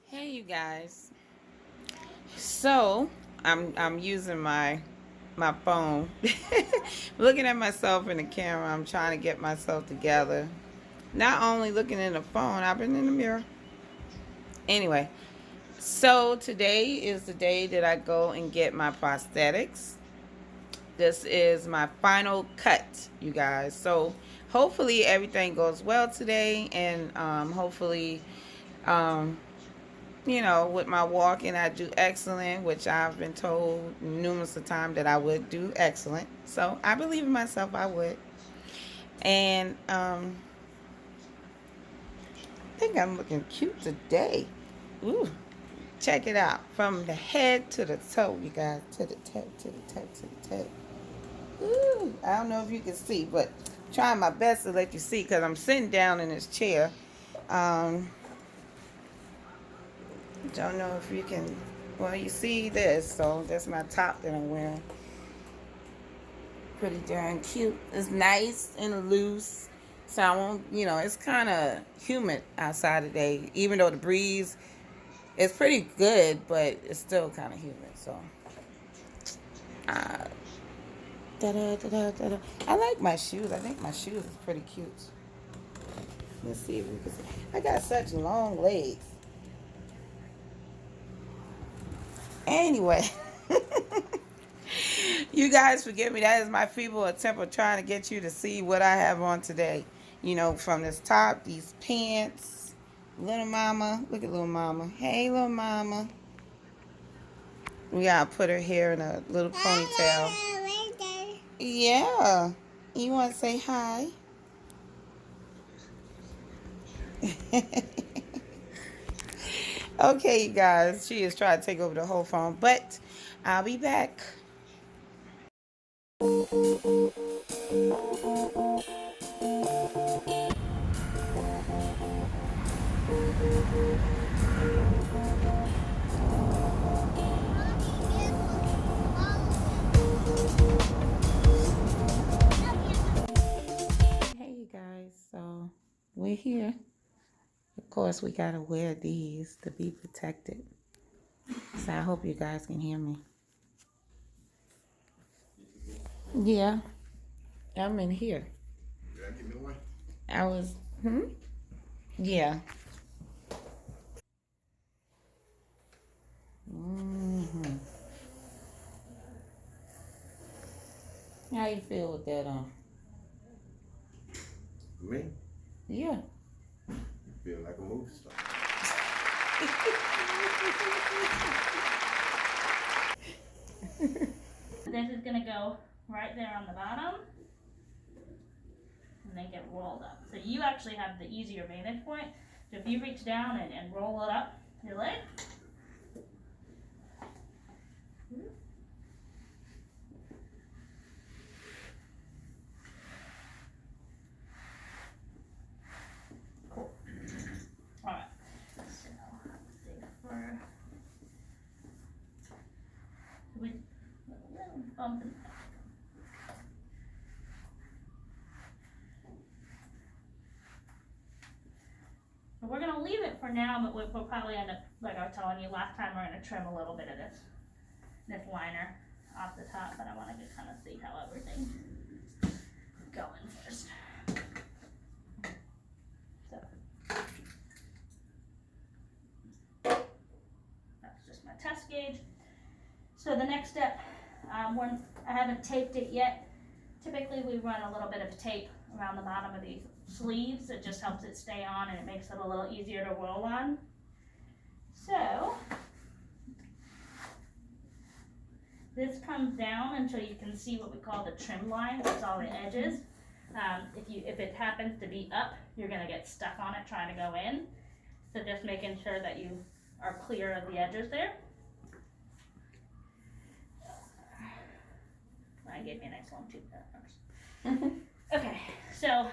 Hey you guys. So I'm using my phone. Looking at myself in the camera, I'm trying to get myself together. Not only looking in the phone, I've been in the mirror. Anyway, so today is the day that I go and get my prosthetics. This is my final cut, you guys. So hopefully everything goes well today, and hopefully um, with my walking, I do excellent, which I've been told numerous of times that I would do excellent. So I believe in myself, I would. And I think I'm looking cute today. Ooh, check it out. From the head to the toe, you guys. To the toe, to the toe, to the toe. Ooh, I don't know if you can see, but trying my best to let you see because I'm sitting down in this chair. Um, don't know if you can, well, you see this, so that's my top that I'm wearing. Pretty darn cute. It's nice and loose. So I won't, it's kind of humid outside today. Even though the breeze is pretty good, but it's still kind of humid. So, uh, da-da. I like my shoes. I think my shoes is pretty cute. Let's see if we can see. I got such long legs. Anyway. You guys forgive me. That is my feeble attempt of trying to get you to see what I have on today. From this top, these pants. Little mama. Look at little mama. Hey, little mama. We gotta put her hair in a little ponytail. Yeah. You want to say hi? Okay, you guys. She is trying to take over the whole phone, but I'll be back. Hey, you guys. So we're here. Of course, we gotta wear these to be protected. So I hope you guys can hear me. Yeah, I'm in here. Did I give me one? I was, Yeah. hmm How you feel with that on? Me? Yeah. You feel like a movie star. This is gonna go right there on the bottom and then get rolled up. So you actually have the easier vantage point. So if you reach down and roll it up your leg. Cool. Alright. So dig for we little bump in there. So we're gonna leave it for now, but we'll probably end up, like I was telling you last time, we're gonna trim a little bit of this liner off the top, but I wanted to kind of see how everything's going first. So that's just my test gauge. So the next step, when I haven't taped it yet, typically we run a little bit of tape around the bottom of these sleeves. It just helps it stay on and it makes it a little easier to roll on. So this comes down until you can see what we call the trim line. That's all the edges. If it happens to be up, you're gonna get stuck on it trying to go in. So just making sure that you are clear of the edges there. I gave me a nice long tooth there. Okay, so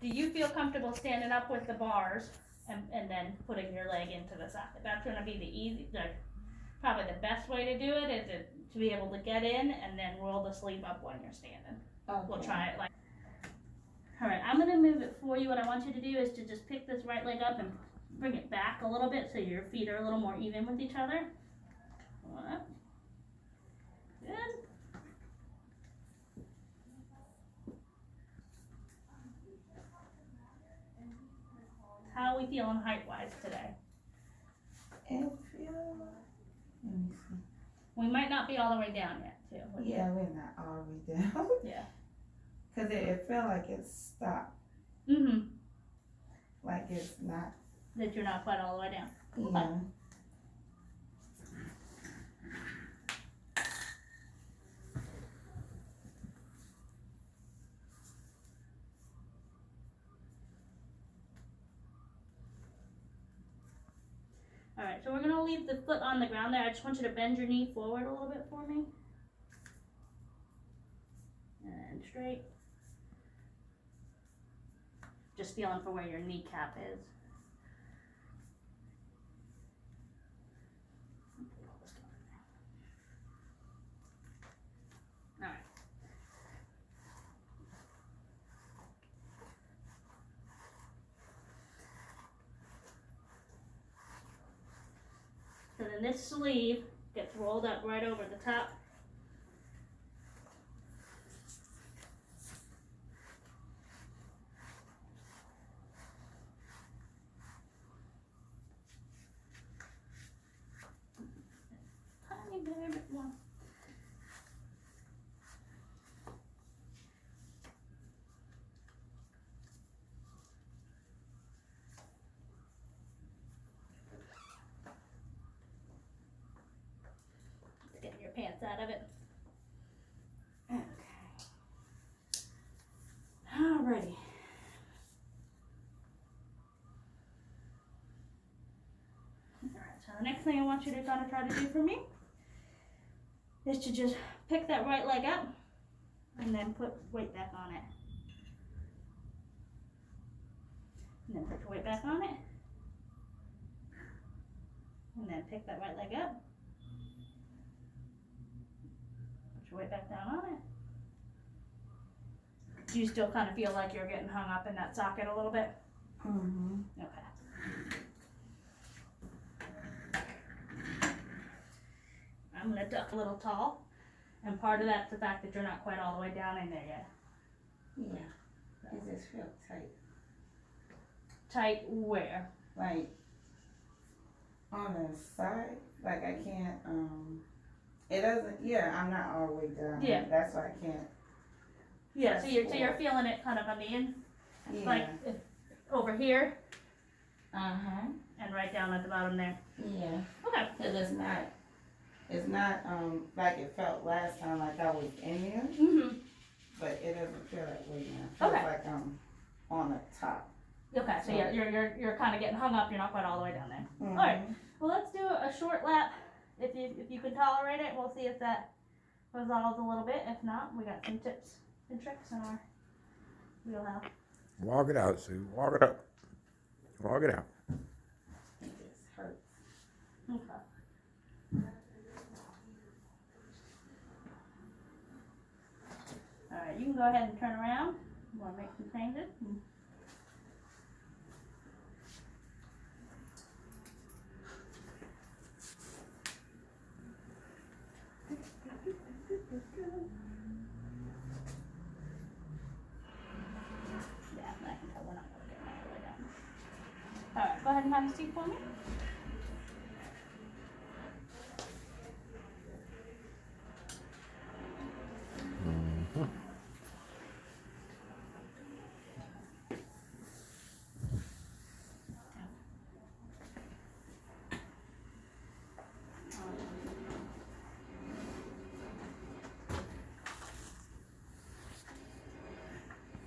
do you feel comfortable standing up with the bars and then putting your leg into the socket? That's gonna be probably the best way to do it, is to be able to get in and then roll the sleeve up when you're standing. Okay. We'll try it all right, I'm gonna move it for you. What I want you to do is to just pick this right leg up and bring it back a little bit so your feet are a little more even with each other. One up. Good. How are we feeling height-wise today? It feels. Let me see. We might not be all the way down yet, too. Yeah, we're not all the way down. Yeah. Cause it felt like it stopped. Mm-hmm. Like it's not. That you're not quite all the way down. Yeah. Alright, so we're gonna leave the foot on the ground there. I just want you to bend your knee forward a little bit for me. And straight. Just feeling for where your kneecap is. Alright. So then this sleeve gets rolled up right over the top. Tiny bit more. Get your pants out of it. Okay. Alrighty. Alright, so the next thing I want you to kind of try to do for me is to just pick that right leg up and then put weight back on it. And then put your weight back on it. And then pick that right leg up. Put your weight back down on it. Do you still kind of feel like you're getting hung up in that socket a little bit? Mm-hmm. Okay. I'm gonna duck a little tall, and part of that's the fact that you're not quite all the way down in there yet. Yeah. It just felt tight. Tight where? Like on the side. Like I can't. It doesn't. Yeah, I'm not all the way down. Yeah. That's why I can't. Yeah. So you're feeling it kind of on the in, Yeah. like over here, And right down at the bottom there. Yeah. Okay. Cause it's not like it felt last time, like I was in there, Mhm. but it doesn't feel that way now. It feels Okay. like I'm on the top. Okay. So yeah, you're kind of getting hung up. You're not quite all the way down there. Mm-hmm. All right. Well, let's do a short lap. If you can tolerate it, we'll see if that resolves a little bit. If not, we got some tips and tricks in our wheelhouse. Walk it out, Sue. Walk it up. Walk it out. It just hurts. Okay. All right, you can go ahead and turn around. You want to make some changes? Yeah, I can tell we're not going to get all the way down. All right, go ahead and have a seat for me.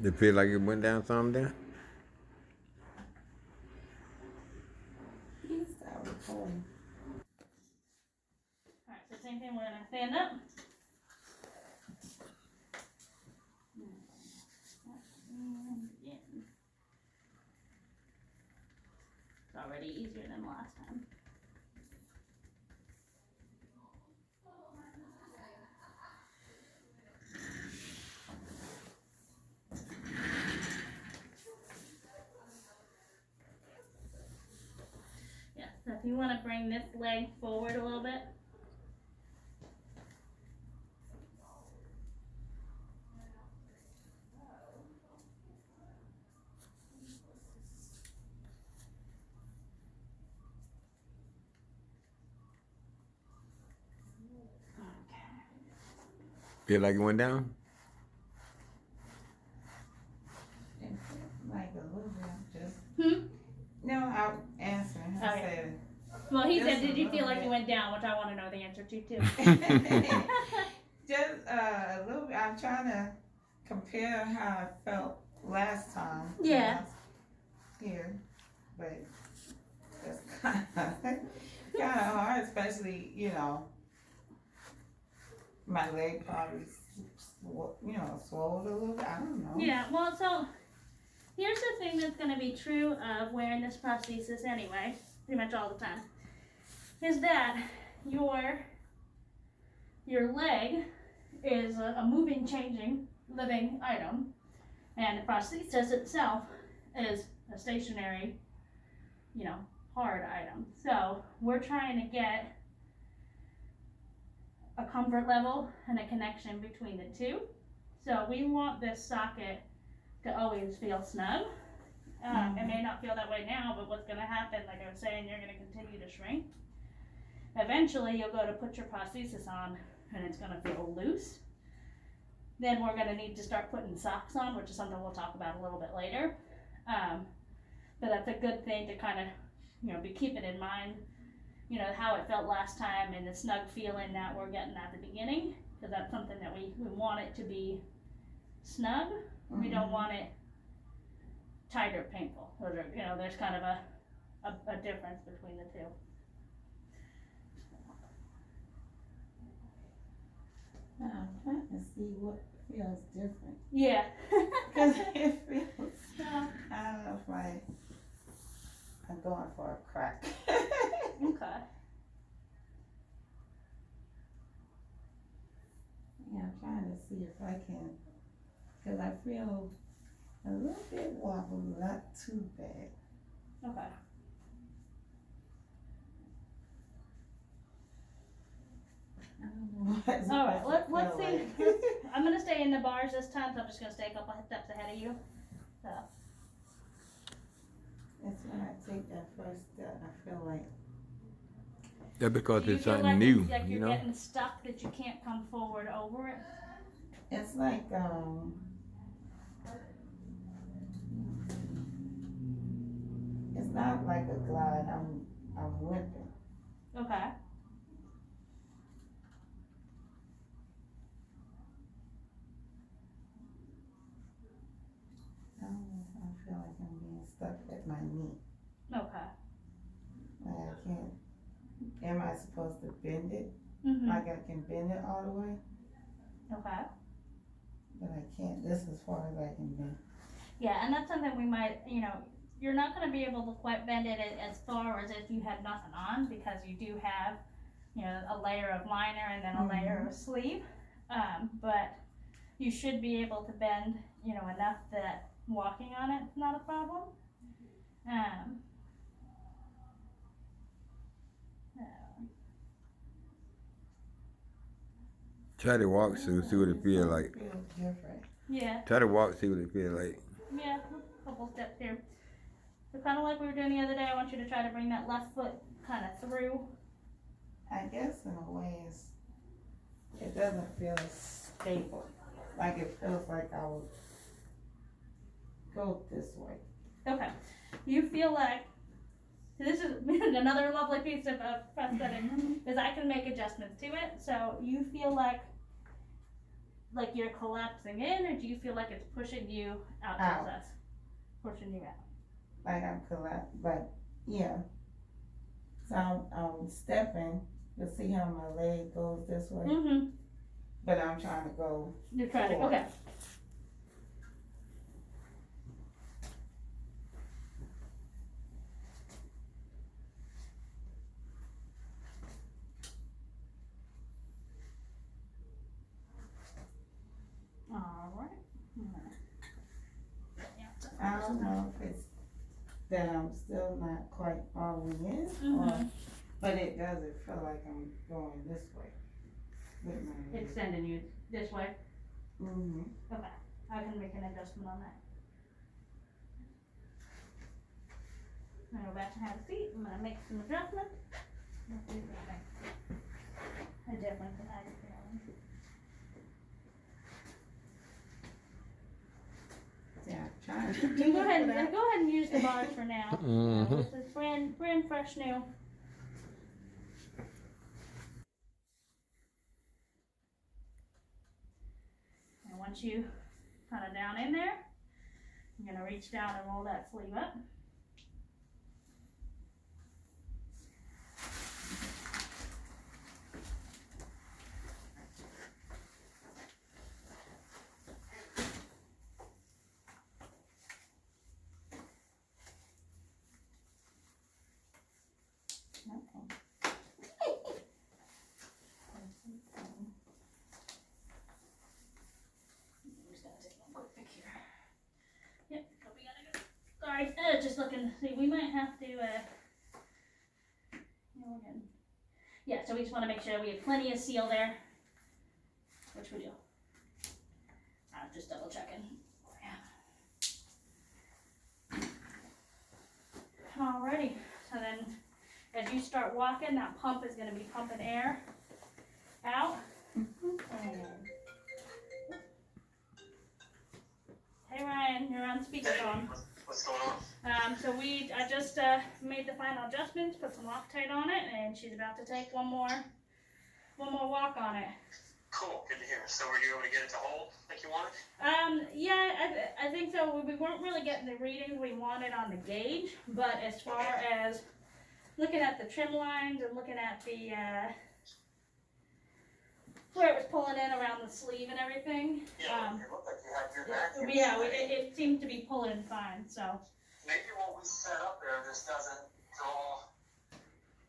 Did it feel like it went down some down? Yes, I was home. All right, so same thing, we're going to stand up. And in. It's already easier than last time. if you want to bring this leg forward a little bit. Feel like it went down? Like a little bit, just. Hmm? No, I'll answer. I Okay. said. Well, he Just said, a did you feel little like bit. you went down, which I want to know the answer to too. Just a little bit. I'm trying to compare how I felt last time. when Yeah. I was here, but it's kind of hard, especially my leg probably swelled a little bit. I don't know. Yeah, well, so here's the thing that's going to be true of wearing this prosthesis anyway, pretty much all the time, is that your leg is a moving, changing, living item, and the prosthesis itself is a stationary, hard item. So we're trying to get a comfort level and a connection between the two. So we want this socket to always feel snug. It may not feel that way now, but what's going to happen, like I was saying, you're going to continue to shrink. Eventually, you'll go to put your prosthesis on, and it's going to feel loose. Then we're going to need to start putting socks on, which is something we'll talk about a little bit later. But that's a good thing to kind of, be keeping in mind, how it felt last time and the snug feeling that we're getting at the beginning, because that's something that we want it to be snug. We don't want it tight or painful. Those are, there's kind of a difference between the two. I'm trying to see what feels different. Yeah. Because it feels, I don't know if I'm going for a crack. Okay. Yeah, I'm trying to see if I can, because I feel a little bit wobble, not too bad. Okay. I don't know what it's All right, supposed to let's feel see. like. I'm gonna stay in the bars this time, so I'm just gonna stay a couple of steps ahead of you. So. It's when I take that first step, I feel like. That's because Do you it's feel something like new, like you you're know? getting stuck that you can't come forward over it? It's like, it's not like a glide, I'm limping. Okay. I feel like I'm being stuck at my knee. Okay. Like I can't, am I supposed to bend it? Mhm. Like I can bend it all the way? Okay. But I can't, this is as far as I can bend. Yeah, and that's something we might, you're not going to be able to quite bend it as far as if you had nothing on, because you do have, a layer of liner and then a layer of sleeve. But you should be able to bend, enough that walking on it is not a problem. Try to walk, see what it feel like. It feels different. Yeah. Try to walk, see what it feel like. Yeah, a couple steps here. So kind of like we were doing the other day, I want you to try to bring that left foot kind of through. I guess in a way it doesn't feel stable. Like it feels like I would go this way. Okay. You feel like, this is another lovely piece of prosthetic, is I can make adjustments to it. So you feel like you're collapsing in, or do you feel like it's pushing you out towards us? Pushing you out. Like I'm collapsed, but yeah. So I'm stepping. You'll see how my leg goes this way. Mm-hmm. But I'm trying to go. You're trying to, forward. okay. All right. I don't know if it's that I'm still not quite falling going in, Mhm. but it doesn't feel like I'm going this way. With my It's sending you this way. Mhm. Okay, I can make an adjustment on that. I'm gonna go back and have a seat. I'm gonna make some adjustments. Let's see what I think. I definitely can have it feeling. Yeah, trying to Go ahead and use the bars for now. Mhm. This is brand fresh new. And once you kind of down in there, you're gonna reach down and roll that sleeve up. Yep, so we gotta go. Sorry, just looking. See, we might have to. Yeah, so we just want to make sure we have plenty of seal there, which we do. Just double checking. Alrighty, so then as you start walking, that pump is going to be pumping air out. Hey Ryan, you're on speakerphone. What's going on? I just made the final adjustments, put some Loctite on it, and she's about to take one more walk on it. Cool, good to hear. So were you able to get it to hold like you wanted? Yeah, I think so. We weren't really getting the readings we wanted on the gauge, but as far as looking at the trim lines and looking at the where it was pulling in around the sleeve and everything. Yeah, it looked like you had your vacuum. Yeah, it seemed to be pulling fine, so. Maybe what we set up there just doesn't draw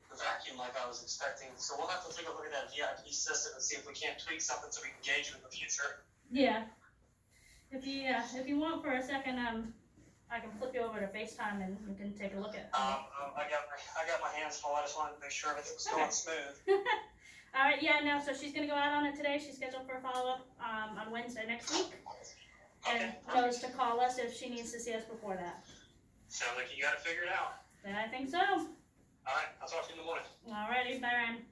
the vacuum like I was expecting. So we'll have to take a look at that VIP system and see if we can't tweak something so we can gauge it in the future. Yeah. If you want for a second, I can flip you over to FaceTime and you can take a look at. I got my hands full. I just wanted to make sure everything's going smooth. All right, yeah, no, so she's gonna go out on it today. She's scheduled for a follow-up on Wednesday next week. And knows to call us if she needs to see us before that. Sounds like you got it figured out. Then I think so. All right, I'll talk to you in the morning. Alrighty, bye Ryan.